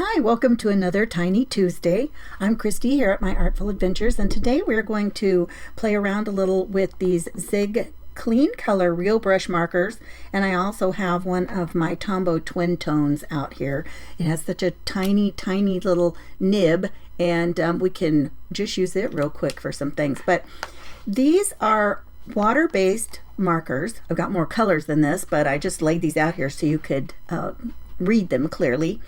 Hi, welcome to another Tiny Tuesday. I'm Christy here at My Artful Adventures, and today we're going to play around a little with these Zig Clean Color Real Brush Markers, and I also have one of my Tombow Twin Tones out here. It has such a tiny little nib, and we can just use it real quick for some things. But these are water-based markers. I've got more colors than this, but I just laid these out here so you could read them clearly.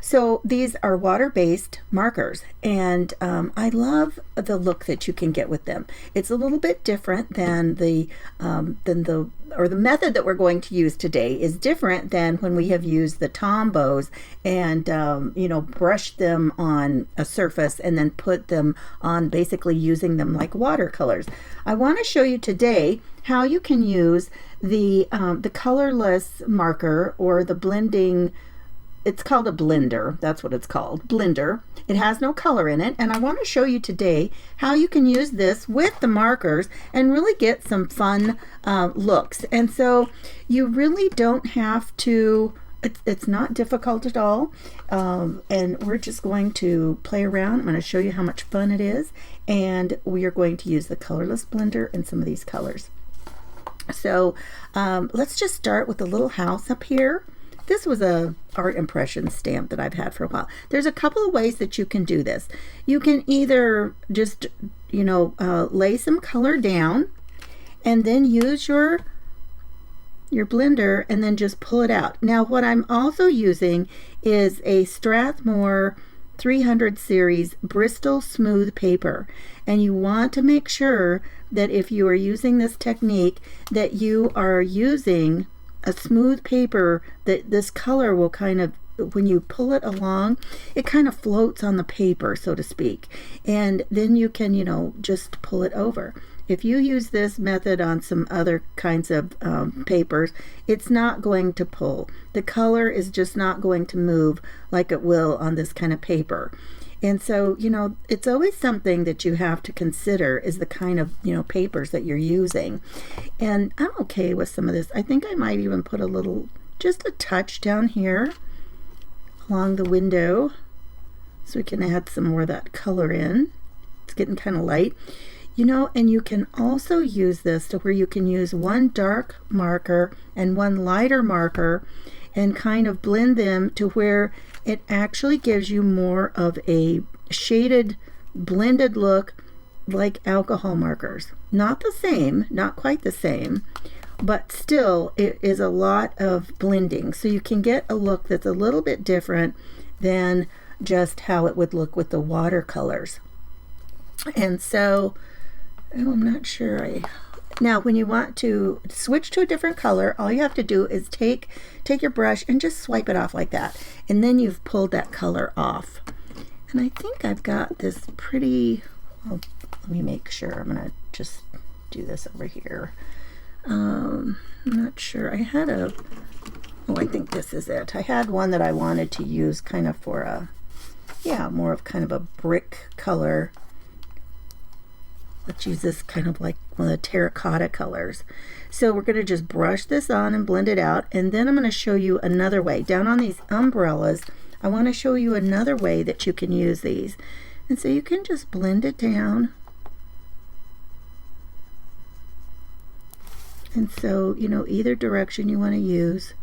So these are water-based markers, and I love the look that you can get with them. It's a little bit different than the method that we're going to use today is different than when we have used the Tombows and brushed them on a surface and then put them on, basically using them like watercolors. I want to show you today how you can use the colorless marker, or the blending. It's called a blender. That's what it's called, blender. It has no color in it, and I want to show you today how you can use this with the markers and really get some fun looks. And so you really don't have to, it's not difficult at all, and we're just going to play around. I'm going to show you how much fun it is, and we are going to use the colorless blender and some of these colors. So let's just start with the little house up here. This was a art impression stamp that I've had for a while. There's a couple of ways that you can do this. You can either just lay some color down and then use your blender and then just pull it out. Now what I'm also using is a Strathmore 300 series Bristol smooth paper, and you want to make sure that if you are using this technique that you are using a smooth paper, that this color will kind of, when you pull it along, it kind of floats on the paper, so to speak, and then you can just pull it over. If you use this method on some other kinds of papers, it's not going to pull. The color is just not going to move like it will on this kind of paper. And so, it's always something that you have to consider is the kind of, papers that you're using. And I'm okay with some of this. I think I might even put just a touch down here along the window so we can add some more of that color in. It's getting kind of light. And you can also use this to where you can use one dark marker and one lighter marker and kind of blend them to where it actually gives you more of a shaded, blended look like alcohol markers. Not the same, not quite the same, but still it is a lot of blending. So you can get a look that's a little bit different than just how it would look with the watercolors. And so, I'm not sure. Now, when you want to switch to a different color, all you have to do is take your brush and just swipe it off like that. And then you've pulled that color off. And I think I've got this pretty, well, let me make sure. I'm going to just do this over here. I'm not sure. I think this is it. I had one that I wanted to use kind of for more of kind of a brick color. Let's use this kind of like one of the terracotta colors. So we're going to just brush this on and blend it out, and then I'm going to show you another way. Down on these umbrellas, I want to show you another way that you can use these. And so you can just blend it down. And so, either direction you want to use,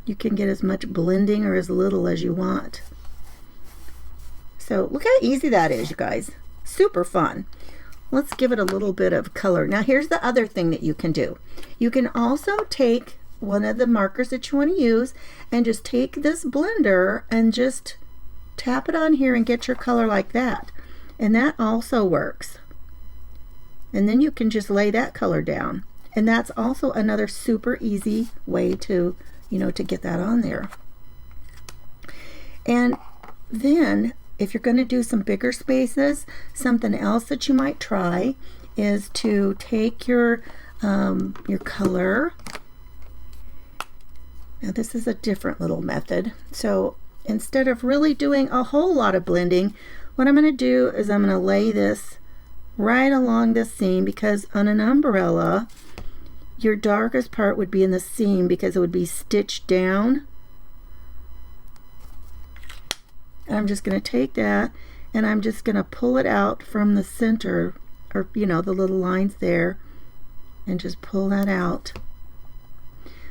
you can get as much blending or as little as you want. So look how easy that is, you guys. Super fun. Let's give it a little bit of color. Now here's the other thing that you can do. You can also take one of the markers that you want to use and just take this blender and just tap it on here and get your color like that. And that also works. And then you can just lay that color down. And that's also another super easy way to, to get that on there. And then if you're going to do some bigger spaces, something else that you might try is to take your color. Now this is a different little method. So instead of really doing a whole lot of blending, what I'm going to do is I'm going to lay this right along this seam, because on an umbrella, your darkest part would be in the seam because it would be stitched down. And I'm just going to take that and I'm just going to pull it out from the center, or the little lines there, and just pull that out.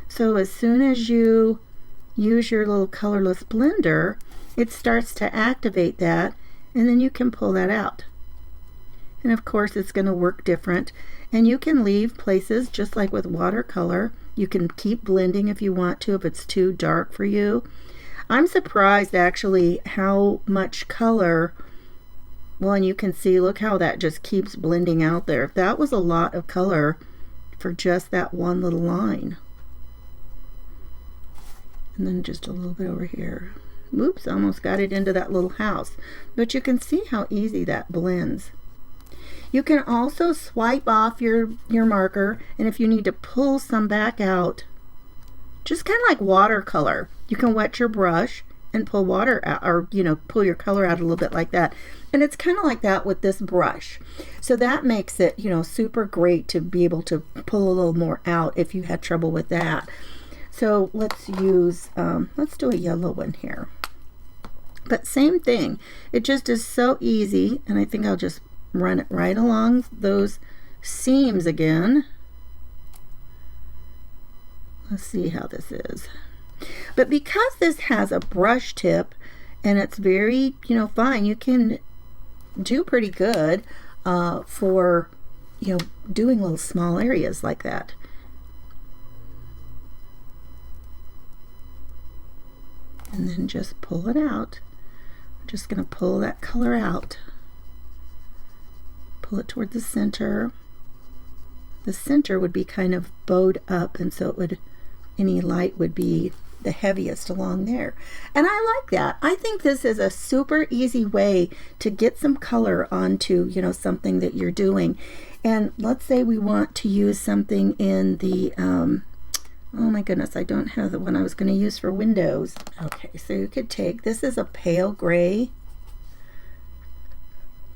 So as soon as you use your little colorless blender, it starts to activate that, and then you can pull that out. And of course it's going to work different, and you can leave places just like with watercolor. You can keep blending if you want to, if it's too dark for you. I'm surprised actually how much color, well, and you can see, look how that just keeps blending out there. That was a lot of color for just that one little line. And then just a little bit over here. Oops, almost got it into that little house. But you can see how easy that blends. You can also swipe off your marker, and if you need to pull some back out, just kind of like watercolor, you can wet your brush and pull water out, or pull your color out a little bit like that. And it's kind of like that with this brush. So that makes it super great to be able to pull a little more out if you had trouble with that. So let's use let's do a yellow one here. But same thing, it just is so easy, and I think I'll just run it right along those seams again. Let's see how this is. But because this has a brush tip and it's very fine, you can do pretty good for doing little small areas like that. And then just pull it out. I'm just going to pull that color out. Pull it toward the center. The center would be kind of bowed up, and so it would, any light would be the heaviest along there. And I like that. I think this is a super easy way to get some color onto something that you're doing. And let's say we want to use something in the oh my goodness, I don't have the one I was going to use for windows. Okay, so you could take, this is a pale gray.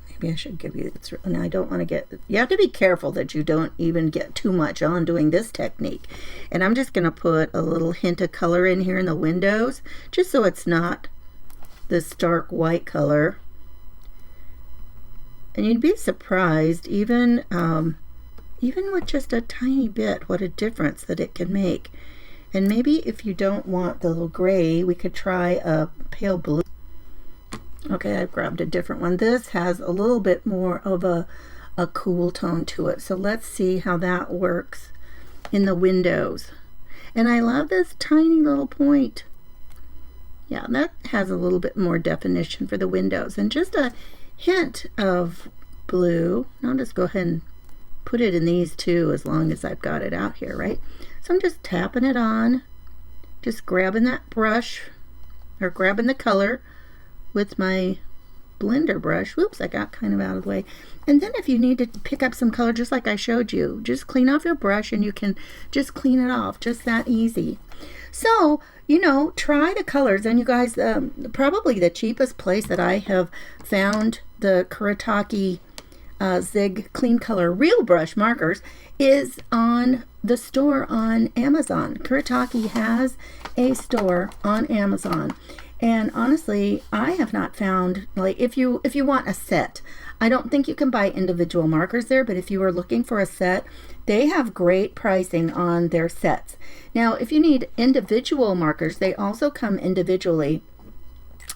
Maybe I should give you, and I don't want to get, you have to be careful that you don't even get too much on doing this technique. And I'm just going to put a little hint of color in here in the windows, just so it's not this dark white color. And you'd be surprised, even with just a tiny bit, what a difference that it can make. And maybe if you don't want the little gray, we could try a pale blue. Okay, I've grabbed a different one. This has a little bit more of a cool tone to it. So let's see how that works in the windows. And I love this tiny little point. Yeah, that has a little bit more definition for the windows. And just a hint of blue. I'll just go ahead and put it in these two as long as I've got it out here, right? So I'm just tapping it on, just grabbing that brush, or grabbing the color with my blender brush. Whoops, I got kind of out of the way. And then if you need to pick up some color, just like I showed you, just clean off your brush and you can just clean it off, just that easy. So, try the colors. And you guys, probably the cheapest place that I have found the Kuretake Zig Clean Color Real Brush markers is on the store on Amazon. Kuretake has a store on Amazon. And honestly, I have not found, like, if you want a set, I don't think you can buy individual markers there, but if you are looking for a set, they have great pricing on their sets. Now, if you need individual markers, they also come individually,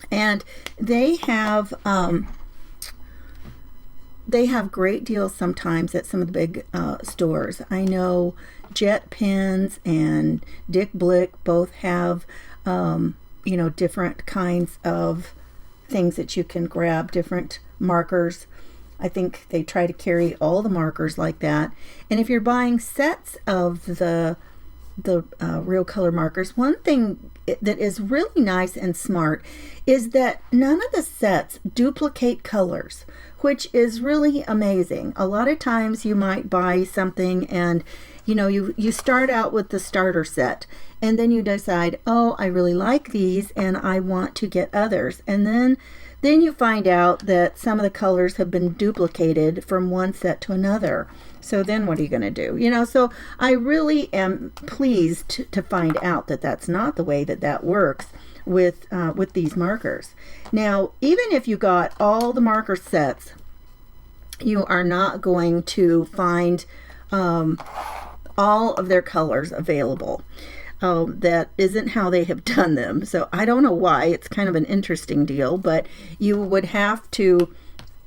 and they have great deals sometimes at some of the big stores. I know Jet Pens and Dick Blick both have different kinds of things that you can grab, different markers. I think they try to carry all the markers like that. And if you're buying sets of the real color markers, one thing that is really nice and smart is that none of the sets duplicate colors, which is really amazing. A lot of times you might buy something and you start out with the starter set, and then you decide, oh, I really like these and I want to get others, and then you find out that some of the colors have been duplicated from one set to another. So then what are you going to do? So I really am pleased to find out that that's not the way that works. with these markers. Now, even if you got all the marker sets, you are not going to find all of their colors available. That isn't how they have done them. So I don't know why. It's kind of an interesting deal, but you would have to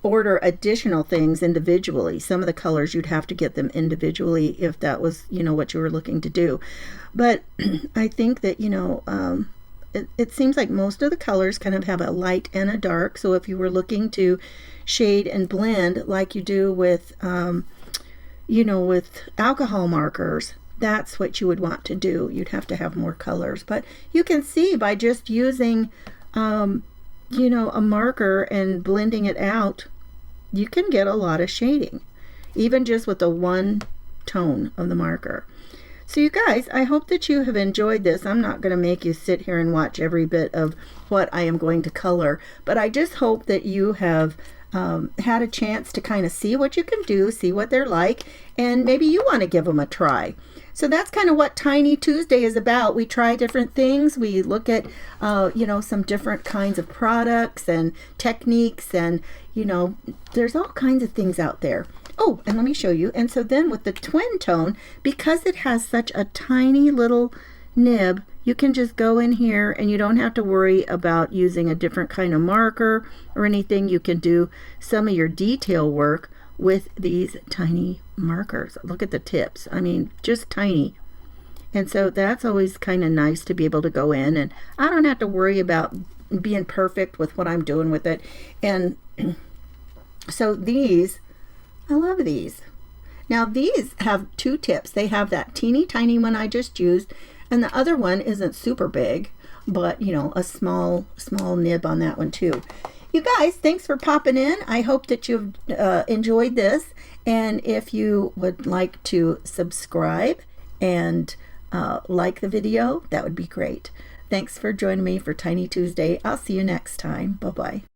order additional things individually. Some of the colors you'd have to get them individually if that was, you know, what you were looking to do. But I think that, you know, it seems like most of the colors kind of have a light and a dark. So if you were looking to shade and blend like you do with, you know, with alcohol markers, that's what you would want to do. You'd have to have more colors. But you can see by just using, you know, a marker and blending it out, you can get a lot of shading, even just with the one tone of the marker. So you guys, I hope that you have enjoyed this. I'm not going to make you sit here and watch every bit of what I am going to color, but I just hope that you have had a chance to kind of see what you can do, see what they're like, and maybe you want to give them a try. So that's kind of what Tiny Tuesday is about. We try different things. We look at, you know, some different kinds of products and techniques, and, you know, there's all kinds of things out there. Oh, and let me show you. And so then with the twin tone, because it has such a tiny little nib, you can just go in here and you don't have to worry about using a different kind of marker or anything. You can do some of your detail work with these tiny markers. Look at the tips. I mean, just tiny. And so that's always kind of nice to be able to go in, and I don't have to worry about being perfect with what I'm doing with it. And so these, I love these. Now these have two tips. They have that teeny tiny one I just used, and the other one isn't super big, but, you know, a small nib on that one too. You guys, thanks for popping in. I hope that you've enjoyed this. And if you would like to subscribe and like the video, that would be great. Thanks for joining me for Tiny Tuesday. I'll see you next time. Bye-bye.